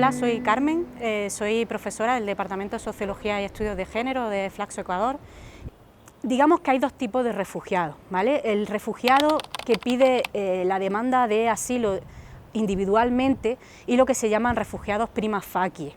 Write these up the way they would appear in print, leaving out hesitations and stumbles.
Hola, soy Carmen, soy profesora del Departamento de Sociología y Estudios de Género de Flaxo Ecuador. Digamos que hay dos tipos de refugiados, ¿vale? El refugiado que pide la demanda de asilo individualmente y lo que se llaman refugiados prima facie,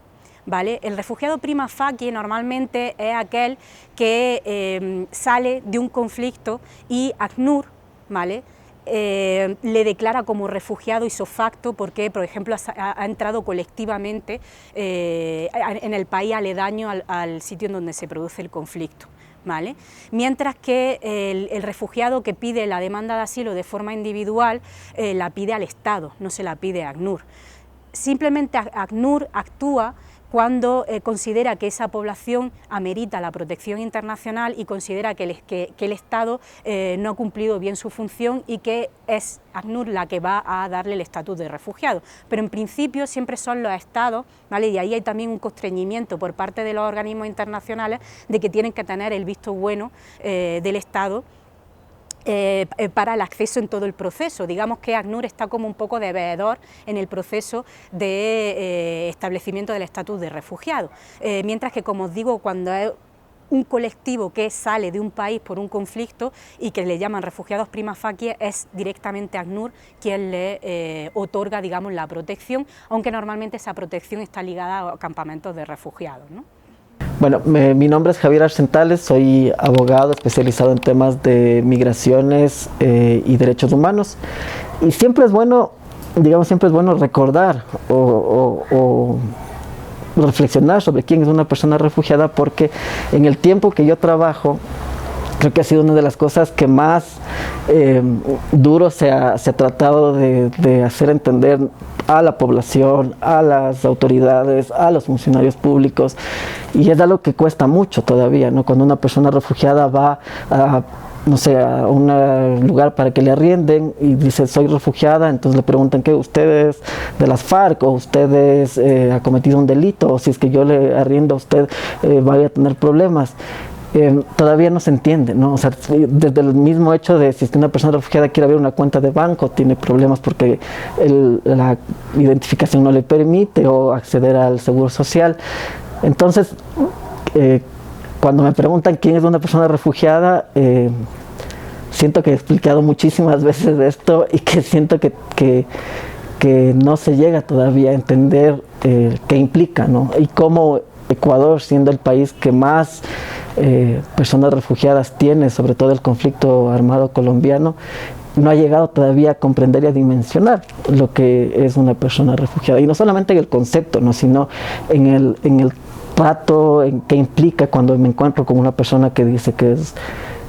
¿vale? El refugiado prima facie normalmente es aquel que sale de un conflicto y ACNUR, ¿vale?, le declara como refugiado ipso facto porque, por ejemplo, ha entrado colectivamente en el país aledaño al sitio en donde se produce el conflicto, ¿vale? Mientras que el refugiado que pide la demanda de asilo de forma individual la pide al Estado, no se la pide a ACNUR. Simplemente ACNUR actúa cuando considera que esa población amerita la protección internacional y considera que el Estado no ha cumplido bien su función y que es ACNUR la que va a darle el estatus de refugiado. Pero en principio siempre son los Estados, ¿vale? Y ahí hay también un constreñimiento por parte de los organismos internacionales de que tienen que tener el visto bueno del Estado para el acceso en todo el proceso. Digamos que ACNUR está como un poco de veedor en el proceso de establecimiento del estatus de refugiado, mientras que, como os digo, cuando es un colectivo que sale de un país por un conflicto y que le llaman refugiados prima facie, es directamente ACNUR quien le otorga, digamos, la protección, aunque normalmente esa protección está ligada a campamentos de refugiados, ¿no? Bueno, mi nombre es Javier Arcentales, soy abogado especializado en temas de migraciones y derechos humanos. Y siempre es bueno, digamos, recordar o reflexionar sobre quién es una persona refugiada, porque en el tiempo que yo trabajo, creo que ha sido una de las cosas que más duro se ha tratado de hacer entender a la población, a las autoridades, a los funcionarios públicos, y es algo que cuesta mucho todavía, ¿no? Cuando una persona refugiada va a, no sé, a un lugar para que le arrienden y dice soy refugiada, entonces le preguntan que ustedes de las FARC o ustedes ha cometido un delito, o si es que yo le arriendo a usted vaya a tener problemas. Todavía no se entiende, ¿no? O sea, desde el mismo hecho de si es que una persona refugiada quiere abrir una cuenta de banco, tiene problemas porque la identificación no le permite, o acceder al seguro social. Entonces, cuando me preguntan quién es una persona refugiada, siento que he explicado muchísimas veces esto y que siento que no se llega todavía a entender qué implica, ¿no? Y cómo Ecuador, siendo el país que más personas refugiadas tiene, sobre todo el conflicto armado colombiano, no ha llegado todavía a comprender y a dimensionar lo que es una persona refugiada. Y no solamente en el concepto, ¿no?, sino en el trato, en qué implica cuando me encuentro con una persona que dice que es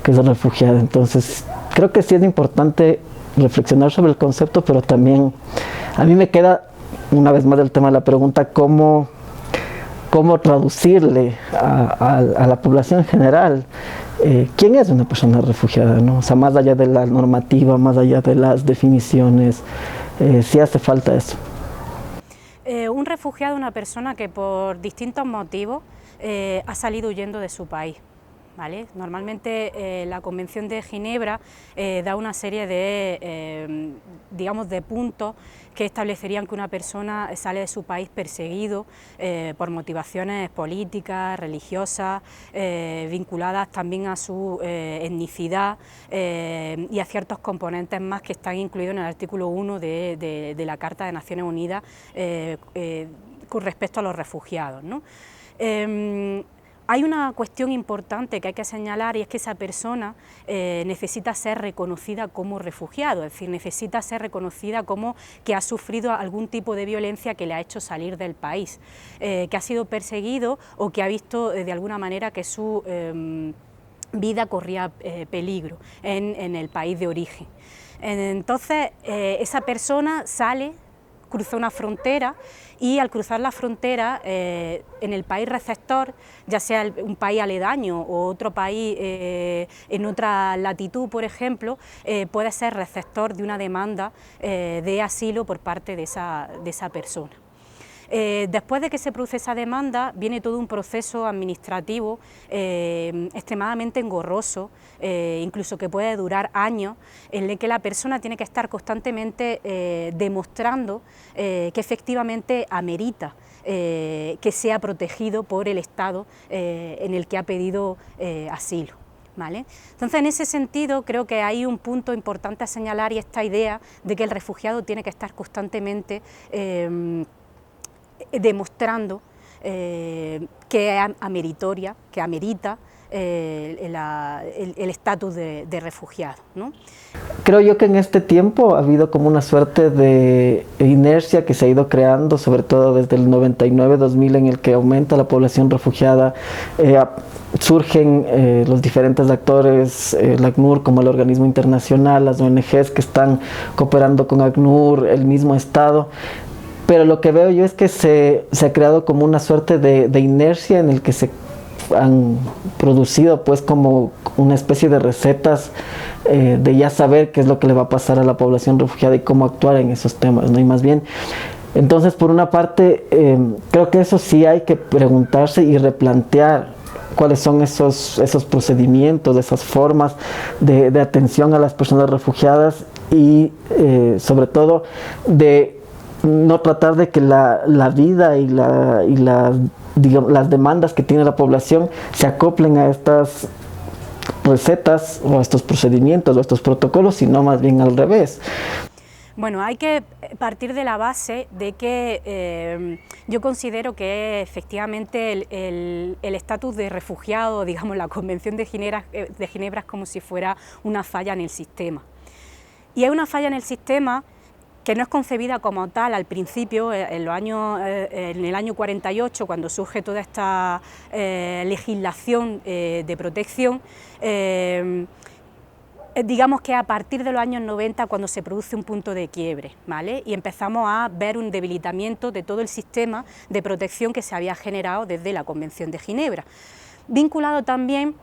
refugiada. Entonces, creo que sí es importante reflexionar sobre el concepto, pero también a mí me queda, una vez más, el tema de la pregunta, cómo traducirle a la población en general quién es una persona refugiada, ¿no? O sea, más allá de la normativa, más allá de las definiciones, sí hace falta eso. Un refugiado es una persona que por distintos motivos ha salido huyendo de su país, ¿vale? Normalmente la Convención de Ginebra da una serie de, digamos, de puntos que establecerían que una persona sale de su país perseguido por motivaciones políticas, religiosas, vinculadas también a su etnicidad y a ciertos componentes más que están incluidos en el artículo 1 de la Carta de Naciones Unidas con respecto a los refugiados, ¿no? Hay una cuestión importante que hay que señalar, y es que esa persona necesita ser reconocida como refugiado, es decir, necesita ser reconocida como que ha sufrido algún tipo de violencia que le ha hecho salir del país, que ha sido perseguido o que ha visto de alguna manera que su vida corría peligro en el país de origen. Entonces, esa persona sale, cruza una frontera, y al cruzar la frontera en el país receptor, ya sea un país aledaño o otro país en otra latitud, por ejemplo, puede ser receptor de una demanda de asilo por parte de esa persona. Después de que se produce esa demanda, viene todo un proceso administrativo extremadamente engorroso, incluso que puede durar años, en el que la persona tiene que estar constantemente demostrando que efectivamente amerita que sea protegido por el Estado en el que ha pedido asilo. ¿Vale? Entonces, en ese sentido, creo que hay un punto importante a señalar, y esta idea de que el refugiado tiene que estar constantemente demostrando que es ameritoria, que amerita el estatus de refugiado, ¿no? Creo yo que en este tiempo ha habido como una suerte de inercia que se ha ido creando, sobre todo desde el 99-2000, en el que aumenta la población refugiada, surgen los diferentes actores, el ACNUR como el organismo internacional, las ONGs que están cooperando con ACNUR, el mismo Estado. Pero lo que veo yo es que se ha creado como una suerte de inercia en el que se han producido pues como una especie de recetas de ya saber qué es lo que le va a pasar a la población refugiada y cómo actuar en esos temas, ¿no? Y más bien, entonces por una parte creo que eso sí hay que preguntarse y replantear cuáles son esos procedimientos, esas formas de atención a las personas refugiadas y sobre todo de no tratar de que la vida y las demandas que tiene la población se acoplen a estas recetas o a estos procedimientos o a estos protocolos, sino más bien al revés. Bueno, hay que partir de la base de que yo considero que efectivamente el estatus de refugiado, digamos la Convención de Ginebra es como si fuera una falla en el sistema. Y hay una falla en el sistema que no es concebida como tal al principio, en el año 48, cuando surge toda esta legislación de protección. Digamos que a partir de los años 90 cuando se produce un punto de quiebre, ¿vale? Y empezamos a ver un debilitamiento de todo el sistema de protección que se había generado desde la Convención de Ginebra, vinculado también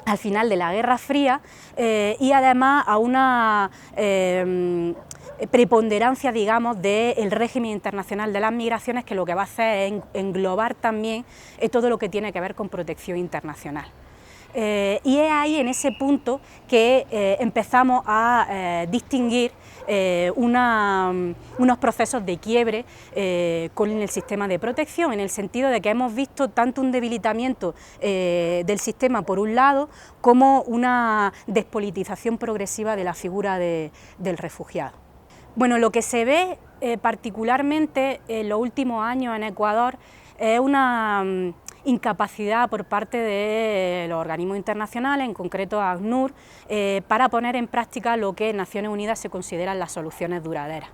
al final de la Guerra Fría y además a una preponderancia, digamos, del régimen internacional de las migraciones, que lo que va a hacer es englobar también todo lo que tiene que ver con protección internacional. Y es ahí, en ese punto, que empezamos a distinguir unos procesos de quiebre con el sistema de protección, en el sentido de que hemos visto tanto un debilitamiento del sistema por un lado, como una despolitización progresiva de la figura del refugiado. Bueno, lo que se ve particularmente en los últimos años en Ecuador es una incapacidad por parte de los organismos internacionales, en concreto ACNUR, para poner en práctica lo que en Naciones Unidas se consideran las soluciones duraderas.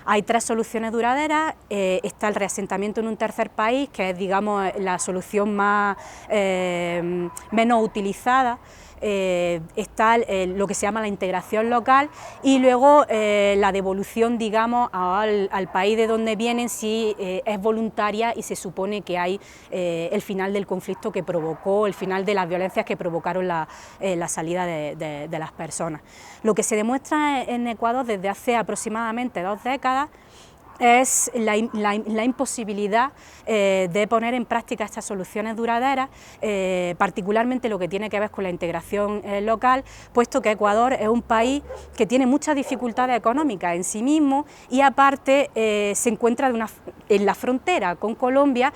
Hay tres soluciones duraderas, está el reasentamiento en un tercer país, que es, digamos, la solución menos utilizada. Está lo que se llama la integración local y luego la devolución, digamos, al país de donde vienen si es voluntaria y se supone que hay el final del conflicto que provocó, el final de las violencias que provocaron la salida de las personas. Lo que se demuestra en Ecuador desde hace aproximadamente 2 décadas es la imposibilidad de poner en práctica estas soluciones duraderas, particularmente lo que tiene que ver con la integración local, puesto que Ecuador es un país que tiene muchas dificultades económicas en sí mismo y aparte se encuentra en la frontera con Colombia,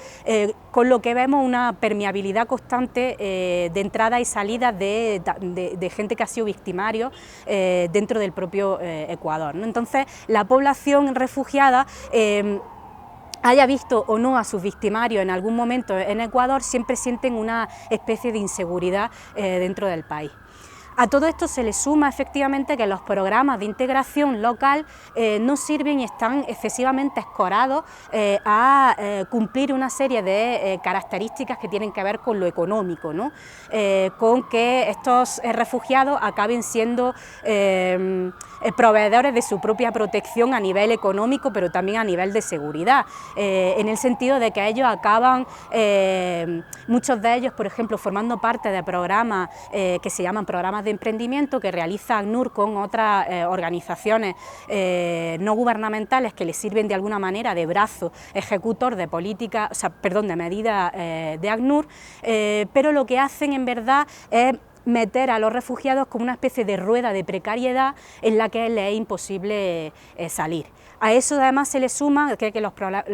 con lo que vemos una permeabilidad constante de entrada y salida de gente que ha sido victimario dentro del propio Ecuador, ¿no? Entonces, la población refugiada, haya visto o no a sus victimarios en algún momento en Ecuador, siempre sienten una especie de inseguridad dentro del país. A todo esto se le suma efectivamente que los programas de integración local no sirven y están excesivamente escorados a cumplir una serie de características que tienen que ver con lo económico, ¿no? Con que estos refugiados acaben siendo proveedores de su propia protección a nivel económico, pero también a nivel de seguridad, en el sentido de que ellos acaban, muchos de ellos, por ejemplo, formando parte de programas que se llaman programas de emprendimiento que realiza ACNUR con otras organizaciones no gubernamentales que le sirven de alguna manera de brazo ejecutor de políticas, de medidas de ACNUR, pero lo que hacen en verdad es meter a los refugiados como una especie de rueda de precariedad en la que les es imposible salir. A eso además se le suma que los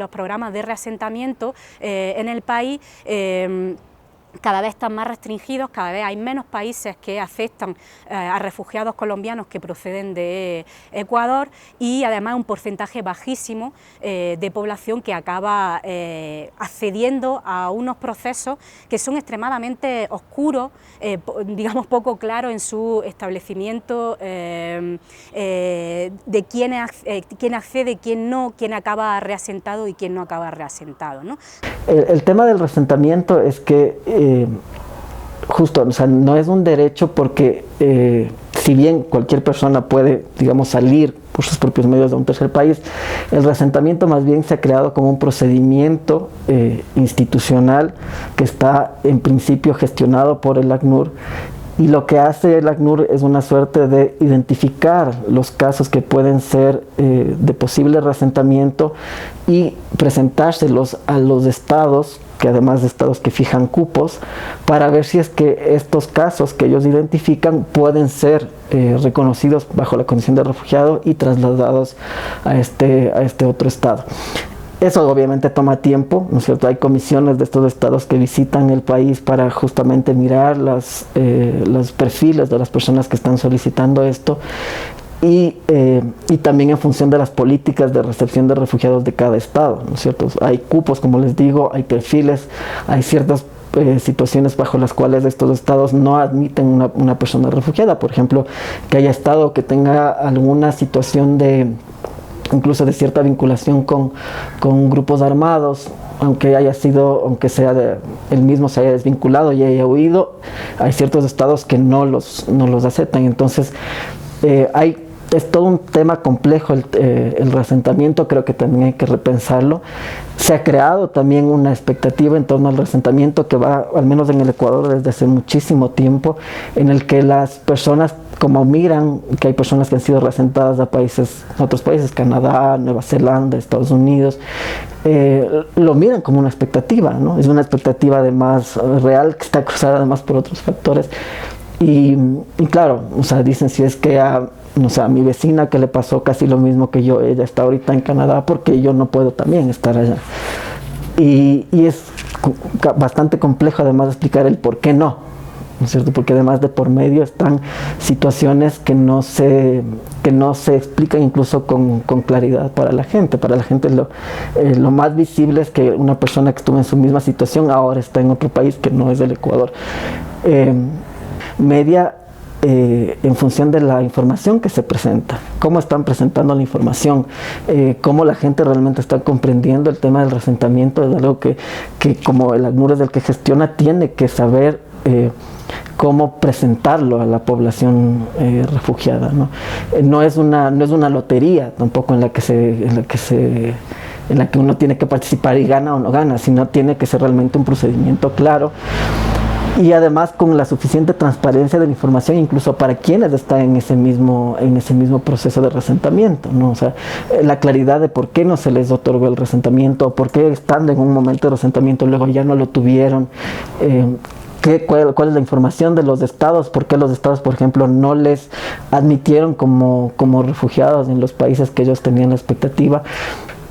programas de reasentamiento en el país cada vez están más restringidos, cada vez hay menos países que aceptan a refugiados colombianos que proceden de Ecuador y además un porcentaje bajísimo de población que acaba accediendo a unos procesos que son extremadamente oscuros, digamos poco claros en su establecimiento de quién accede, quién no, quién acaba reasentado y quién no acaba reasentado, ¿no? El tema del reasentamiento es que justo, o sea, no es un derecho porque si bien cualquier persona puede, digamos, salir por sus propios medios de un tercer país, el reasentamiento más bien se ha creado como un procedimiento institucional que está en principio gestionado por el ACNUR. Y lo que hace el ACNUR es una suerte de identificar los casos que pueden ser de posible reasentamiento y presentárselos a los estados, que además de estados que fijan cupos, para ver si es que estos casos que ellos identifican pueden ser reconocidos bajo la condición de refugiado y trasladados a este otro estado. Eso obviamente toma tiempo, ¿no es cierto? Hay comisiones de estos estados que visitan el país para justamente mirar los perfiles de las personas que están solicitando esto y también en función de las políticas de recepción de refugiados de cada estado, ¿no es cierto? Hay cupos, como les digo, hay perfiles, hay ciertas situaciones bajo las cuales estos estados no admiten una persona refugiada, por ejemplo, que haya estado que tenga alguna situación incluso de cierta vinculación con grupos armados, aunque él mismo se haya desvinculado y haya huido, hay ciertos estados que no los aceptan. Entonces es todo un tema complejo el reasentamiento, creo que también hay que repensarlo. Se ha creado también una expectativa en torno al reasentamiento que va, al menos en el Ecuador, desde hace muchísimo tiempo, en el que las personas, como miran que hay personas que han sido reasentadas a otros países, Canadá, Nueva Zelanda, Estados Unidos, lo miran como una expectativa, ¿no? Es una expectativa además real que está cruzada además por otros factores. Y claro, o sea, dicen si es que a mi vecina que le pasó casi lo mismo que yo, ella está ahorita en Canadá porque yo no puedo también estar allá. Y es bastante complejo además de explicar el por qué no, ¿no es cierto? Porque además de por medio están situaciones que no se explican incluso con claridad para la gente. Para la gente lo más visible es que una persona que estuvo en su misma situación ahora está en otro país que no es del Ecuador. En función de la información que se presenta, cómo están presentando la información, cómo la gente realmente está comprendiendo el tema del reasentamiento, es algo que como el ACNUR es el que gestiona, tiene que saber cómo presentarlo a la población refugiada, ¿no? No es una lotería tampoco en la que uno tiene que participar y gana o no gana, sino tiene que ser realmente un procedimiento claro. Y además con la suficiente transparencia de la información, incluso para quienes están en ese mismo proceso de reasentamiento, ¿no? O sea, la claridad de por qué no se les otorgó el reasentamiento, por qué estando en un momento de reasentamiento luego ya no lo tuvieron, cuál es la información de los estados, por qué los estados, por ejemplo, no les admitieron como refugiados en los países que ellos tenían la expectativa.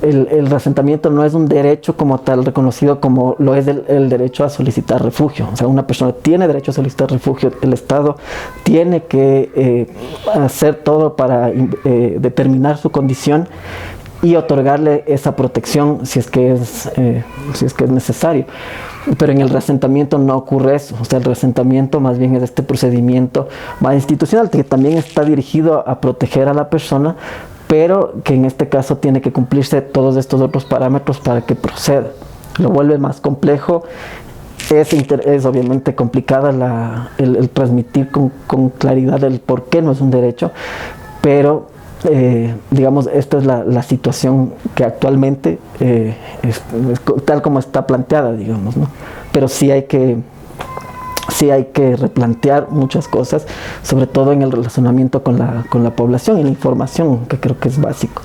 El reasentamiento no es un derecho como tal reconocido como lo es el derecho a solicitar refugio. O sea, una persona tiene derecho a solicitar refugio, el Estado tiene que hacer todo para determinar su condición y otorgarle esa protección si es que es necesario. Pero en el reasentamiento no ocurre eso. O sea, el reasentamiento más bien es este procedimiento más institucional que también está dirigido a proteger a la persona, pero que en este caso tiene que cumplirse todos estos otros parámetros para que proceda. Lo vuelve más complejo. Es obviamente complicada el transmitir con claridad el por qué no es un derecho, pero digamos, esta es la situación que actualmente es tal como está planteada, digamos, ¿no? Pero sí hay que sí hay que replantear muchas cosas, sobre todo en el relacionamiento con la población y la información, que creo que es básico.